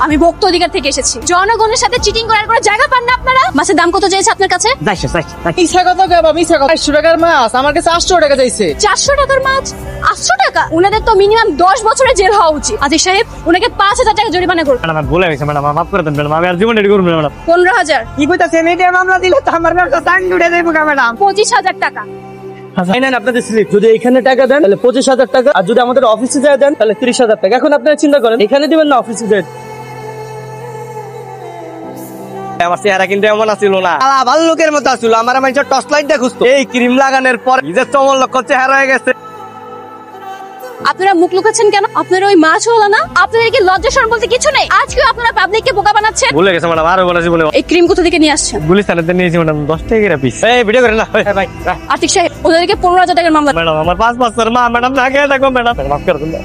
আমি ভোক্তা অধিকার থেকে এসেছি। জনগণের সাথে চিটিং করার কোনো জায়গা পান না আপনারা। মাছের দাম কত চেয়েছে আপনার কাছে? মিথ্যা কথা কইবা, মিথ্যা কথা। 800 টাকার মাছ আমার কাছে 800 টাকা চাইছে। 400 টাকার মাছ 800 টাকা? উনাদের তো মিনিমাম 10 বছরের জেল হওয়া উচিত। আজিজ সাহেব, উনাকে 5000 টাকা জরিমানা করুন। ম্যাডাম ভুলে গেছে ম্যাডাম, মাফ করে দেন ম্যাডাম, আমি আর জীবনে এটি করবো না ম্যাডাম। 15000, কি কইতাছেন? এইটা মামলা দিলে তো আমার ব্যবসা টাং উঠে যাইবো গা ম্যাডাম। 25000 টাকা। এই নেন আপনাদের স্লিপ। যদি এখানে টাকা দেন তাহলে 25000 টাকা, আর যদি আমাদের অফিসে যায় দেন তাহলে 30000 টাকা। এখন আপনারা চিন্তা করেন, এখানে দিবেন না অফিসে যায়? আমার চেহারা কিন্তু এমন আছিল না, ভালো লোকের মতো আছিল। আমার মানুষের টর্চ লাইট দিয়ে খুঁজতো। এই ক্রিম লাগানোর পর নিজের চমল লক্ষ্য চেহারা হয়ে গেছে। আপনারা মুখ লুকাচ্ছেন কেন? আপনারা ওই মাছ হলো না? আপনাদের কি লজ্জা শরম বলতে কিছু নেই? আজকে আপনারা পাবলিককে বোকা বানাচ্ছেন। ভুলে গেছে ম্যাডাম, আরো বলেছি বলে। এই ক্রিম কোথা থেকে নিয়ে আসছেন? গুলিস্তানের নিয়েছি ম্যাডাম, 10 টাকা পিস। এই ভিডিও করে না ভাই। আতিক সাহেব, ওদেরকে 15000 টাকার মামলা। ম্যাডাম আমার 5 বছর মা ম্যাডাম না খেয়ে থাকো ম্যাডাম, মাফ করে দেন।